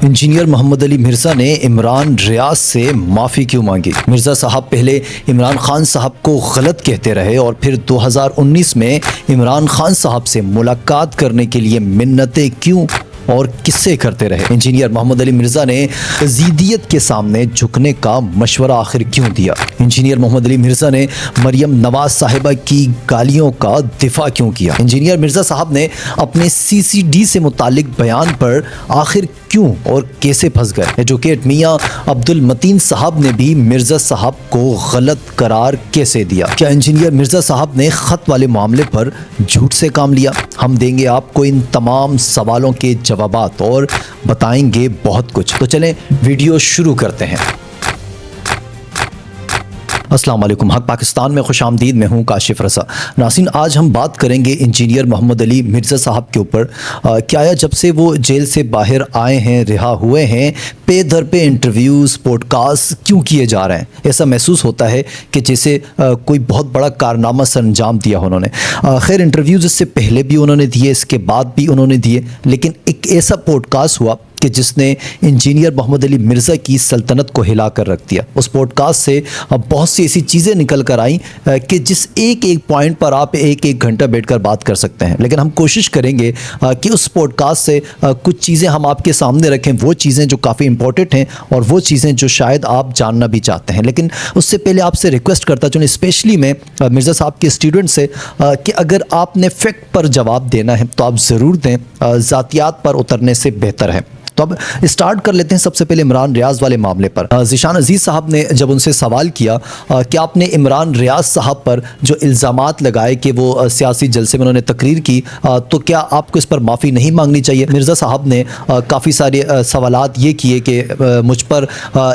Engineer Mohammad Ali Mirza ने इमरान रियाज से माफ़ी क्यों मांगी? मिर्ज़ा साहब पहले इमरान खान साहब को गलत कहते रहे और फिर 2019 में इमरान खान साहब से मुलाकात करने के लिए मिन्नतें क्यों और किससे करते रहे? इंजीनियर मोहम्मद अली मिर्ज़ा ने यजीदियत के सामने झुकने का मशवरा आखिर क्यों दिया? इंजीनियर मोहम्मद अली मिर्ज़ा ने मरियम नवाज साहिबा की गालियों का दिफा क्यों किया? इंजीनियर मिर्ज़ा साहब ने अपने CCD से मुतालिक बयान पर आखिर क्यों और कैसे फंस गए? एडवोकेट मियां अब्दुल मतीन साहब ने भी मिर्ज़ा साहब को गलत करार कैसे दिया? क्या इंजीनियर मिर्ज़ा साहब ने ख़त वाले मामले पर झूठ से काम लिया? हम देंगे आपको इन तमाम सवालों के जवाबात और बताएंगे बहुत कुछ। तो चलें वीडियो शुरू करते हैं। अस्सलाम वालेकुम, हक पाकिस्तान में खुश आमदीद। मैं हूँ काशिफ रज़ा। नासिन, आज हम बात करेंगे इंजीनियर मोहम्मद अली मिर्ज़ा साहब के ऊपर। क्या जब से वो जेल से बाहर आए हैं, रिहा हुए हैं, पे दर पे इंटरव्यूज़, पॉडकास्ट क्यों किए जा रहे हैं? ऐसा महसूस होता है कि जैसे कोई बहुत बड़ा कारनामा सर अंजाम दिया उन्होंने। खैर, इंटरव्यूज़ इससे पहले भी उन्होंने दिए, इसके बाद भी उन्होंने दिए, लेकिन एक ऐसा पॉडकास्ट हुआ कि जिसने इंजीनियर मोहम्मद अली मिर्ज़ा की सल्तनत को हिला कर रख दिया। उस पॉडकास्ट से बहुत सी ऐसी चीज़ें निकल कर आई कि जिस एक एक पॉइंट पर आप एक एक घंटा बैठकर बात कर सकते हैं, लेकिन हम कोशिश करेंगे कि उस पॉडकास्ट से कुछ चीज़ें हम आपके सामने रखें, वो चीज़ें जो काफ़ी इंपॉर्टेंट हैं और वो चीज़ें जो शायद आप जानना भी चाहते हैं। लेकिन उससे पहले आपसे रिक्वेस्ट करता चलूँ, स्पेशली मैं मिर्ज़ा साहब के स्टूडेंट से, कि अगर आपने फैक्ट पर जवाब देना है तो आप ज़रूर दें, ज़ातियात पर उतरने से बेहतर है। तो अब स्टार्ट कर लेते हैं सबसे पहले इमरान रियाज वाले मामले पर। ज़ीशान अजीज़ साहब ने जब उनसे सवाल किया कि आपने इमरान रियाज साहब पर जो इल्ज़ामात लगाए कि वो सियासी जलसे में उन्होंने तकरीर की, तो क्या आपको इस पर माफ़ी नहीं मांगनी चाहिए? मिर्ज़ा साहब ने काफ़ी सारे सवालात ये किए कि मुझ पर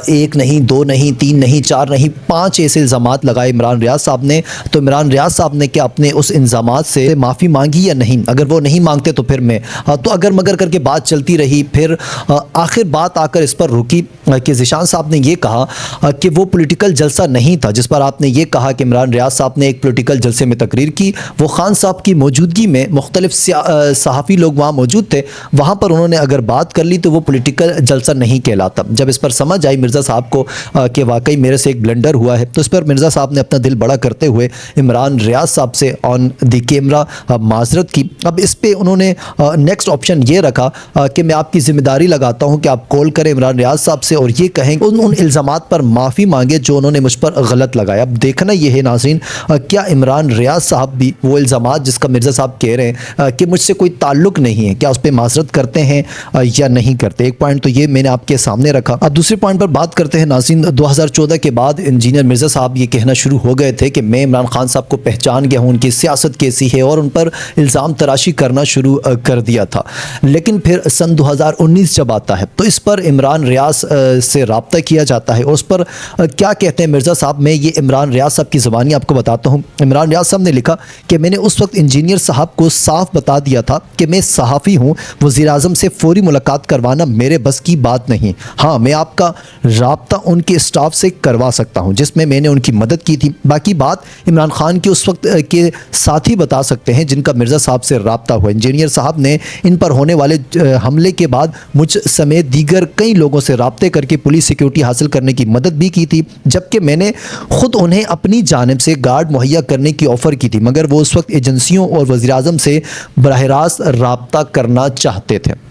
एक नहीं, दो नहीं, तीन नहीं, चार नहीं, 5 ऐसे इल्ज़ामात लगाए इमरान रियाज साहब ने। तो इमरान रियाज साहब ने क्या अपने उस इल्ज़ामात से माफ़ी मांगी या नहीं? अगर वो नहीं मांगते तो फिर मैं तो अगर मगर करके बात चलती रही। फिर आखिर बात आकर इस पर रुकी कि ज़ीशान साहब ने ये कहा कि वो पॉलिटिकल जलसा नहीं था जिस पर आपने ये कहा कि इमरान रियाज साहब ने एक पॉलिटिकल जलसे में तकरीर की। वो खान साहब की मौजूदगी में मुख्तलिफ सहाफ़ी लोग वहाँ मौजूद थे, वहाँ पर उन्होंने अगर बात कर ली तो वो पॉलिटिकल जलसा नहीं कहलाता। जब इस पर समझ आई मिर्ज़ा साहब को कि वाकई मेरे से एक ब्लंडर हुआ है, तो इस पर मिर्ज़ा साहब ने अपना दिल बड़ा करते हुए इमरान रियाज साहब से ऑन द कैमरा माजरत की। अब इस पर उन्होंने नेक्स्ट ऑप्शन ये रखा कि मैं आपकी ज़िम्मेदारी लगाता हूं कि आप कॉल करें इमरान रियाज साहब से और ये कहें उन इल्ज़ामात पर माफ़ी मांगे जो उन्होंने मुझ पर गलत लगाया। अब देखना ये है नाज़रीन, क्या इमरान रियाज साहब भी वो इल्ज़ामात जिसका मिर्ज़ा साहब कह रहे हैं कि मुझसे कोई ताल्लुक़ नहीं है, क्या उस पर माजरत करते हैं या नहीं करते? एक पॉइंट तो ये मैंने आपके सामने रखा। अब दूसरे पॉइंट पर बात करते हैं नाज़रीन। 2014 के बाद इंजीनियर मिर्ज़ा साहब ये कहना शुरू हो गए थे कि मैं इमरान खान साहब को पहचान गया हूँ, उनकी सियासत कैसी है, और उन पर इल्ज़ाम तराशी करना शुरू कर दिया था। लेकिन फिर सन 2019 जब आता है तो इस पर इमरान रियाज से रब्ता किया जाता है। उस पर क्या कहते हैं मिर्ज़ा साहब? मैं ये इमरान रियाज साहब की ज़बानी आपको बताता हूँ। इमरान रियाज साहब ने लिखा कि मैंने उस वक्त इंजीनियर साहब को साफ बता दिया था कि मैं सहाफ़ी हूँ, वज़ीर-ए-आज़म से फ़ौरी मुलाकात करवाना मेरे बस की बात नहीं। हाँ, मैं आपका रब्ता उनके स्टाफ से करवा सकता हूँ जिसमें मैंने उनकी मदद की थी। बाकी बात इमरान खान के उस वक्त के साथी बता सकते हैं जिनका मिर्ज़ा साहब से रब्ता हुआ। इंजीनियर साहब ने इन पर होने वाले हमले के बाद मुझ समेत दीगर कई लोगों से राब्ते करके पुलिस सिक्योरिटी हासिल करने की मदद भी की थी, जबकि मैंने खुद उन्हें अपनी जानिब से गार्ड मुहैया करने की ऑफ़र की थी, मगर वो उस वक्त एजेंसियों और वज़ीर-ए-आज़म से बराह रास्त राब्ता करना चाहते थे।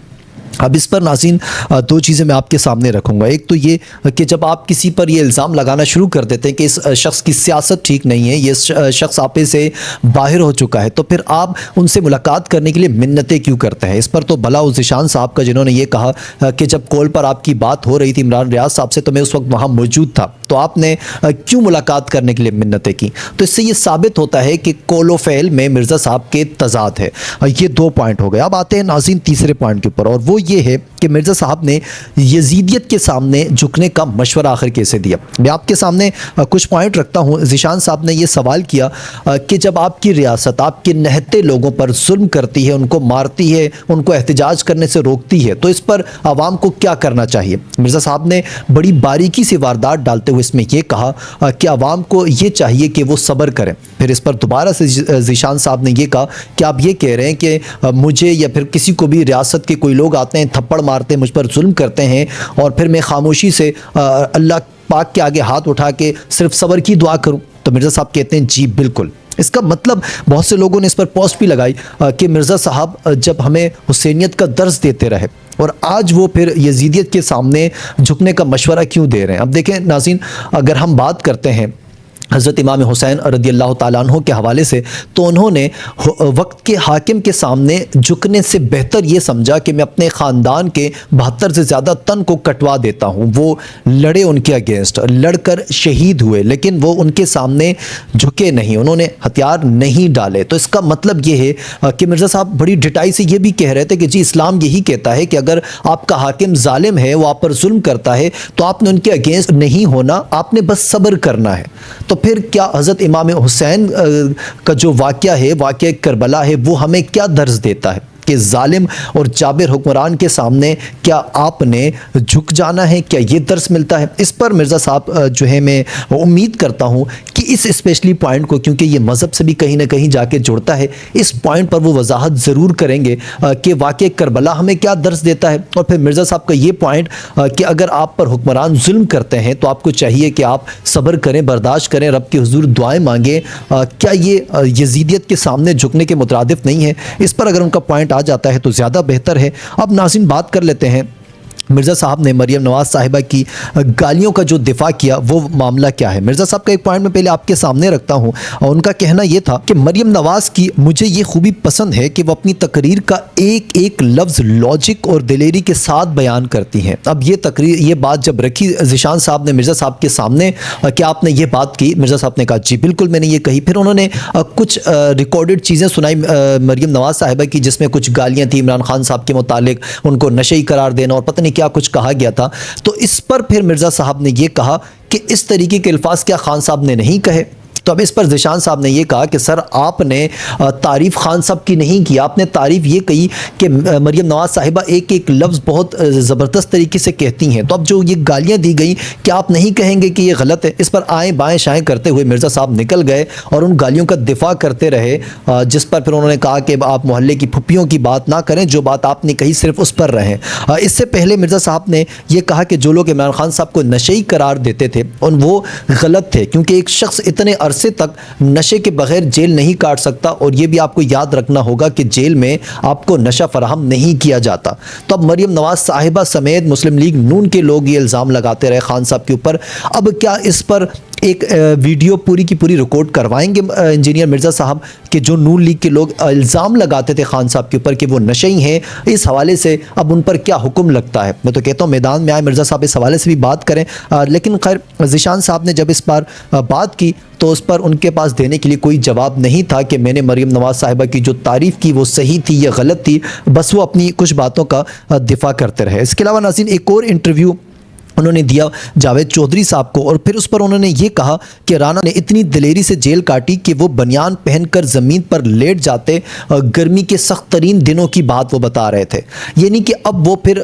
अब इस पर नाज़रीन दो चीज़ें मैं आपके सामने रखूँगा। एक तो ये कि जब आप किसी पर ये इल्ज़ाम लगाना शुरू कर देते हैं कि इस शख्स की सियासत ठीक नहीं है, ये शख्स आप से बाहर हो चुका है, तो फिर आप उनसे मुलाकात करने के लिए मिन्नतें क्यों करते हैं? इस पर तो भला उस ज़ीशान साहब का, जिन्होंने ये कहा कि जब कॉल पर आपकी बात हो रही थी इमरान रियाज साहब से तो मैं उस वक्त वहाँ मौजूद था, तो आपने क्यों मुलाकात करने के लिए मिन्नतें की? तो इससे ये साबित होता है कि कौलो फ़ेल में मिर्ज़ा साहब के तज़ाद है। ये 2 पॉइंट हो गए। अब आते हैं नाज़रीन तीसरे पॉइंट के ऊपर, और वो ये है कि मिर्ज़ा साहब ने यजीदियत के सामने झुकने का मशवरा आखिर कैसे दिया। मैं आपके सामने कुछ पॉइंट रखता हूँ। ज़ीशान साहब ने यह सवाल किया कि जब आपकी रियासत आपके नहते लोगों पर जुल्म करती है, उनको मारती है, उनको एहतजाज करने से रोकती है, तो इस पर आवाम को क्या करना चाहिए? मिर्ज़ा साहब ने बड़ी बारीकी से वारदात डालते हुए इसमें यह कहा कि आवाम को ये चाहिए कि वो सब्र करें। फिर इस पर दोबारा से ज़ीशान साहब ने यह कहा कि आप ये कह रहे हैं कि मुझे या फिर किसी को भी रियासत के कोई लोग आते हैं, थप्पड़ मारते हैं, मुझ पर जुल्म करते हैं और फिर मैं खामोशी से अल्लाह पाक के आगे हाथ उठा के सिर्फ सब्र की दुआ करूं? तो मिर्ज़ा साहब कहते हैं जी बिल्कुल। इसका मतलब बहुत से लोगों ने इस पर पोस्ट भी लगाई कि मिर्ज़ा साहब जब हमें हुसैनियत का दर्स देते रहे और आज वो फिर यजीदियत के सामने झुकने का मशवरा क्यों दे रहे हैं। अब देखें नाज़रीन, अगर हम बात करते हैं हज़रत इमाम हुसैन रज़ियल्लाहु ताला अन्हु के हवाले से, तो उन्होंने वक्त के हाकिम के सामने झुकने से बेहतर ये समझा कि मैं अपने ख़ानदान के 72 से ज़्यादा तन को कटवा देता हूँ। वो लड़े उनके अगेंस्ट, लड़कर शहीद हुए, लेकिन वो उनके सामने झुके नहीं, उन्होंने हथियार नहीं डाले। तो इसका मतलब ये है कि मिर्ज़ा साहब बड़ी डिटाई से ये भी कह रहे थे कि जी इस्लाम यही कहता है कि अगर आपका हाकिम ज़ालिम है, वो आप पर जुल्म करता है, तो आपने उनके अगेंस्ट नहीं होना, आपने बस सब्र करना है। तो फिर क्या हज़रत इमाम हुसैन का जो वाक़या है, वाक़या करबला है, वो हमें क्या दर्ज देता है कि जालिम और जाबिर हुक्मरान के सामने क्या आपने झुक जाना है? क्या ये दर्स मिलता है? इस पर मिर्ज़ा साहब जो है, मैं उम्मीद करता हूँ कि इस स्पेशली पॉइंट को, क्योंकि ये मज़हब से भी कहीं ना कहीं जाके जुड़ता है, इस पॉइंट पर वो वजाहत ज़रूर करेंगे कि वाक़या करबला हमें क्या दर्स देता है। और फिर मिर्ज़ा साहब का ये पॉइंट कि अगर आप पर हुक्मरान जुल्म करते हैं तो आपको चाहिए कि आप सब्र करें, बर्दाश्त करें, रब के हुजूर दुआएँ मांगें। क्या ये यजीदियत के सामने झुकने के मुतरादिफ नहीं है? इस पर अगर उनका पॉइंट आ जाता है तो ज़्यादा बेहतर है। अब नाज़रीन बात कर लेते हैं, मिर्ज़ा साहब ने मरियम नवाज़ साहिबा की गालियों का जो दिफा किया, वो मामला क्या है। मिर्ज़ा साहब का एक पॉइंट मैं पहले आपके सामने रखता हूँ और उनका कहना यह था कि मरियम नवाज़ की मुझे ये खूबी पसंद है कि वो अपनी तकरीर का एक एक लफ्ज़ लॉजिक और दिलेरी के साथ बयान करती हैं। अब ये बात जब रखी ज़ीशान साहब ने मिर्ज़ा साहब के सामने कि आपने ये बात की, मिर्ज़ा साहब ने कहा जी बिल्कुल मैंने ये कही। फिर उन्होंने कुछ रिकॉर्डेड चीज़ें सुनाई मरियम नवाज़ साहिबा की, जिसमें कुछ गालियाँ थी इमरान खान साहब के मुतालिक, उनको नशई करार देना और पता नहीं क्या कुछ कहा गया था। तो इस पर फिर मिर्ज़ा साहब ने यह कहा कि इस तरीके के अल्फाज क्या खान साहब ने नहीं कहे। तो अब इस पर ज़ीशान साहब ने यह कहा कि सर आपने तारीफ़ खान साहब की नहीं की, आपने तारीफ़ ये कही कि मरियम नवाज़ साहिबा एक एक लफ्ज़ बहुत ज़बरदस्त तरीके से कहती हैं। तो अब जो ये गालियाँ दी गई, क्या आप नहीं कहेंगे कि ये गलत है? इस पर आएँ बाएँ शाएँ करते हुए मिर्ज़ा साहब निकल गए और उन गालियों का दिफा करते रहे, जिस पर फिर उन्होंने कहा कि आप मोहल्ले की फुप्पियों की बात ना करें, जो बात आपने कही सिर्फ उस पर रहें। इससे पहले मिर्ज़ा साहब ने यह कहा कि जो लोग इमरान खान साहब को नशई करार देते थे उन वो गलत थे, क्योंकि एक शख्स इतने अरसे तक नशे के बगैर जेल नहीं काट सकता, और यह भी आपको याद रखना होगा कि जेल में आपको नशा फराहम नहीं किया जाता। तो अब मरियम नवाज़ साहिबा समेत मुस्लिम लीग नून के लोग ये इल्ज़ाम लगाते रहे खान साहब के ऊपर। अब क्या इस पर एक वीडियो पूरी की पूरी रिकॉर्ड करवाएंगे इंजीनियर मिर्ज़ा साहब कि जो नून लीग के लोग इल्ज़ाम लगाते थे खान साहब के ऊपर कि वो नशई हैं? इस हवाले से अब उन पर क्या हुक्म लगता है? मैं तो कहता हूँ मैदान में आए मिर्ज़ा साहब, इस हवाले से भी बात करें। लेकिन खैर ज़ीशान साहब ने जब इस पर बात की तो उस पर उनके पास देने के लिए कोई जवाब नहीं था कि मैंने मरियम नवाज़ साहिबा की जो तारीफ़ की वो सही थी या गलत थी। बस वो अपनी कुछ बातों का दिफा करते रहे। इसके अलावा नाज़रीन एक और इंटरव्यू उन्होंने दिया जावेद चौधरी साहब को, और फिर उस पर उन्होंने ये कहा कि राना ने इतनी दिलेरी से जेल काटी कि वो बनियान पहनकर ज़मीन पर लेट जाते। गर्मी के सख्त तरीन दिनों की बात वो बता रहे थे। ये नहीं कि अब वो फिर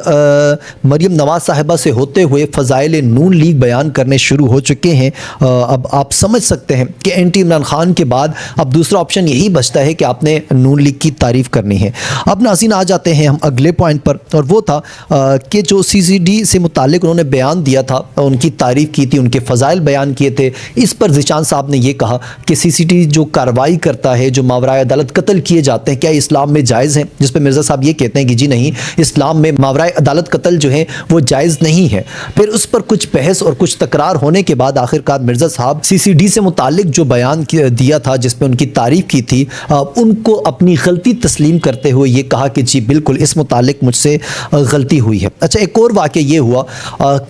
मरियम नवाज़ साहिबा से होते हुए फ़ज़ाइल नून लीग बयान करने शुरू हो चुके हैं। अब आप समझ सकते हैं कि एंटी इमरान खान के बाद अब दूसरा ऑप्शन यही बचता है कि आपने नून लीग की तारीफ़ करनी है। अब नाज़रीन आ जाते हैं हम अगले पॉइंट पर, और वो था कि जो CCD से मुतालिक उन्होंने बयान दिया था, उनकी तारीफ़ की थी, उनके फ़ज़ाइल बयान किए थे। इस पर ज़ीशान साहब ने यह कहा कि CCD जो कार्रवाई करता है, जो मावराए अदालत कत्ल किए जाते हैं, क्या इस्लाम में जायज़ हैं? जिस पर मिर्ज़ा साहब ये कहते हैं कि जी नहीं, इस्लाम में मावराए अदालत कत्ल जो है वो जायज़ नहीं है। फिर उस पर कुछ बहस और कुछ तकरार होने के बाद आखिरकार मिर्ज़ा साहब CCD से मुतालिक जो बयान दिया था, जिस पर उनकी तारीफ़ की थी, उनको अपनी गलती तस्लीम करते हुए ये कहा कि जी बिल्कुल इस मुतालिक मुझसे गलती हुई है। अच्छा, एक और वाक़या ये हुआ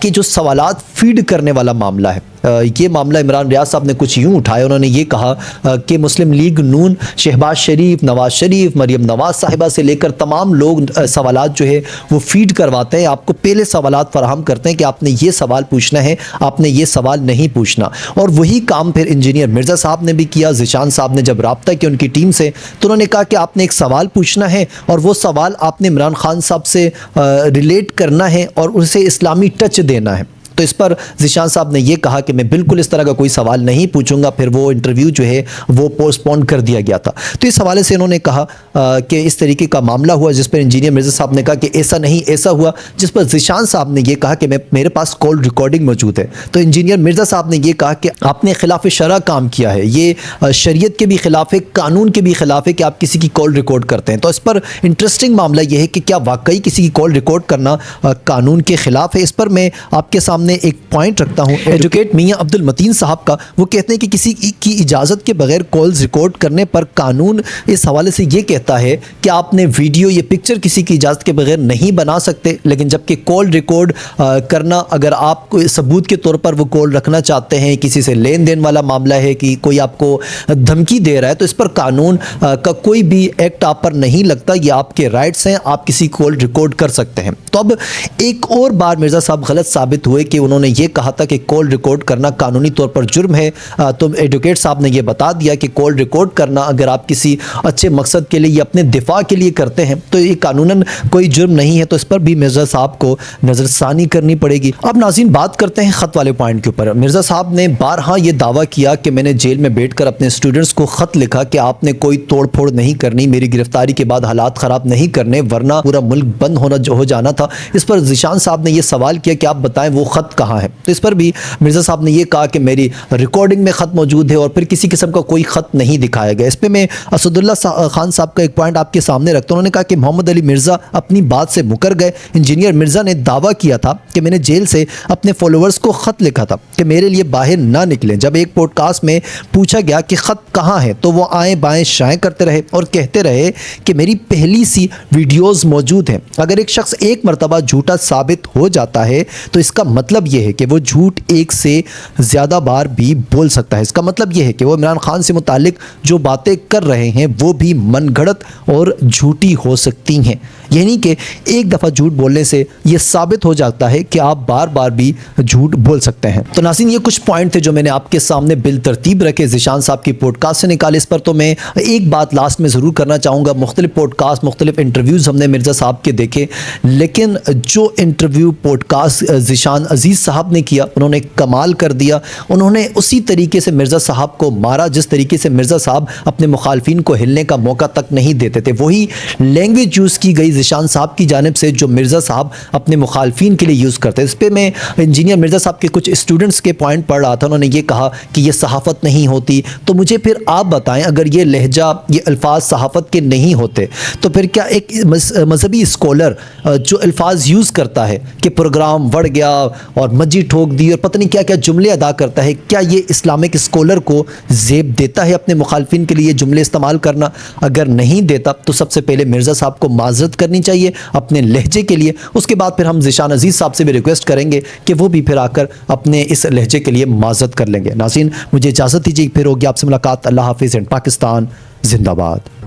कि जो सवालात फीड करने वाला मामला है, ये मामला इमरान रियाज साहब ने कुछ यूँ उठाया। उन्होंने ये कहा कि मुस्लिम लीग नून शहबाज शरीफ, नवाज़ शरीफ, मरियम नवाज़ साहिबा से लेकर तमाम लोग सवालात जो है वो फीड करवाते हैं, आपको पहले सवालात फराहम करते हैं कि आपने ये सवाल पूछना है, आपने ये सवाल नहीं पूछना। और वही काम फिर इंजीनियर मिर्ज़ा साहब ने भी किया। ज़ीशान साहब ने जब रब्ता किया उनकी टीम से, तो उन्होंने कहा कि आपने एक सवाल पूछना है और वो सवाल आपने इमरान खान साहब से रिलेट करना है और उसे इस्लामी टच देना है। तो तो इस पर ज़ीशान साहब ने ये कहा कि मैं बिल्कुल इस तरह का कोई सवाल नहीं पूछूंगा। फिर वो इंटरव्यू जो है वो पोस्टपोन कर दिया गया था। तो इस हवाले से इन्होंने कहा कि इस तरीके का मामला हुआ, जिस पर इंजीनियर मिर्ज़ा साहब ने कहा कि ऐसा नहीं, ऐसा हुआ, जिस पर ज़ीशान साहब ने यह कहा कि मेरे पास कॉल रिकॉर्डिंग मौजूद है। तो इंजीनियर मिर्ज़ा साहब ने यह कहा कि आपने खिलाफ शरअ काम किया है, ये शरीयत के भी खिलाफ है, कानून के भी खिलाफ है कि आप किसी की कॉल रिकॉर्ड करते हैं। तो इस पर इंटरेस्टिंग मामला यह है कि क्या वाकई किसी की कॉल रिकॉर्ड करना कानून के खिलाफ है। इस पर मैं आपके सामने एक पॉइंट रखता हूँ एडवोकेट मियां अब्दुल मतीन साहब का। वो कहते हैं कि किसी की इजाज़त के बगैर कॉल्स रिकॉर्ड करने पर कानून इस हवाले से ये कहता है कि आपने वीडियो या पिक्चर किसी की इजाज़त के बगैर नहीं बना सकते, लेकिन जबकि कॉल रिकॉर्ड करना, अगर आप कोई सबूत के तौर पर वो कॉल रखना चाहते हैं, किसी से लेन देन वाला मामला है कि कोई आपको धमकी दे रहा है, तो इस पर कानून का कोई भी एक्ट आप पर नहीं लगता। ये आपके राइट्स हैं, आप किसी कॉल रिकॉर्ड कर सकते हैं। तो अब एक और बार मिर्ज़ा साहब गलत साबित हुए कि उन्होंने ये कहा था कि कॉल रिकॉर्ड करना कानूनी तौर पर जुर्म है। तो एडवोकेट साहब ने ये बता दिया कि कॉल रिकॉर्ड करना अगर आप किसी अच्छे मकसद के लिए या अपने दिफा के लिए करते हैं तो ये कानूनन कोई जुर्म नहीं है। तो इस पर भी मिर्ज़ा साहब को नज़रसानी करनी पड़ेगी। अब नाज़रीन बात करते हैं ख़त वाले पॉइंट के ऊपर। मिर्ज़ा साहब ने बारहा ये दावा किया कि मैंने जेल में बैठकर अपने स्टूडेंट्स को ख़त लिखा कि आपने कोई तोड़ फोड़ नहीं करनी, मेरी गिरफ्तारी के बाद हालात ख़राब नहीं करने, वरना पूरा मुल्क बंद हो जाना था। इस पर ज़ीशान साहब ने यह सवाल किया कि आप बताएं वो ख़त कहाँ है। तो इस पर भी मिर्ज़ा साहब ने यह कहा कि मेरी रिकॉर्डिंग में ख़त मौजूद है और फिर किसी किस्म का कोई ख़त नहीं दिखाया गया। इस पर मैं असदुल्ला खान साहब का एक पॉइंट आपके सामने रखता हूँ। उन्होंने कहा कि मोहम्मद अली मिर्ज़ा अपनी बात से मुकर गए। इंजीनियर मिर्ज़ा ने दावा किया था कि मैंने जेल से अपने फॉलोअर्स को ख़त लिखा था कि मेरे लिए बाहर ना निकलें। जब एक पॉडकास्ट में पूछा गया कि ख़त कहाँ है तो वो आएँ बाएँ शाएँ करते रहे और कहते रहे कि मेरी पहली सी वीडियोज़ मौजूद हैं। अगर एक शख्स एक मरतबा झूठा साबित हो जाता है तो इसका मतलब यह है कि वो झूठ एक से ज़्यादा बार भी बोल सकता है। इसका मतलब यह है कि वो इमरान खान से मुतालिक जो बातें कर रहे हैं वो भी मनगढ़ंत और झूठी हो सकती हैं। यानी कि एक दफ़ा झूठ बोलने से ये साबित हो जाता है कि आप बार बार भी झूठ बोल सकते हैं। तो नाज़रीन ये कुछ पॉइंट थे जो मैंने आपके सामने बिल तरतीब रखे ज़ीशान साहब की पॉडकास्ट से निकाले। इस पर तो मैं एक बात लास्ट में ज़रूर करना चाहूँगा। मुख्तलिफ पॉडकास्ट, मुख्तलिफ इंटरव्यूज़ हमने मिर्ज़ा साहब के देखे, लेकिन जो इंटरव्यू पॉडकास्ट ज़ीशान अजीज़ साहब ने किया उन्होंने कमाल कर दिया। उन्होंने उसी तरीके से मिर्ज़ा साहब को मारा जिस तरीके से मिर्ज़ा साहब अपने मुखालफिन को हिलने का मौका तक नहीं देते थे। वही लैंग्वेज यूज़ की गई ज़ीशान साहब की जानिब से जो मिर्ज़ा साहब अपने मुखालफिन के लिए यूज़ करते हैं। इस पर मैं इंजीनियर मिर्ज़ा साहब के कुछ स्टूडेंट्स के पॉइंट पढ़ रहा था। उन्होंने ये कहा कि ये सहाफ़त नहीं होती। तो मुझे फिर आप बताएं, अगर ये लहजा, ये अल्फाज सहाफ़त के नहीं होते तो फिर क्या एक मजहबी स्कॉलर जो अल्फाज यूज़ करता है कि प्रोग्राम बढ़ गया और मस्जिद ठोक दी और पता नहीं क्या क्या जुमले अदा करता है, क्या ये इस्लामिक स्कॉलर को ज़ेब देता है अपने मुखालफिन के लिए जुमले इस्तेमाल करना? अगर नहीं देता तो सबसे पहले मिर्ज़ा साहब को माज़रत करनी चाहिए अपने लहजे के लिए। उसके बाद फिर हम ज़ीशान अजीज़ साहब से भी रिक्वेस्ट करेंगे कि वो भी फिर आकर अपने इस लहजे के लिए माज़रत कर लेंगे। नाज़रीन मुझे इजाज़त दीजिए, फिर होगी आपसे मुलाकात। अल्लाह हाफ़िज़ एंड पाकिस्तान ज़िंदाबाद।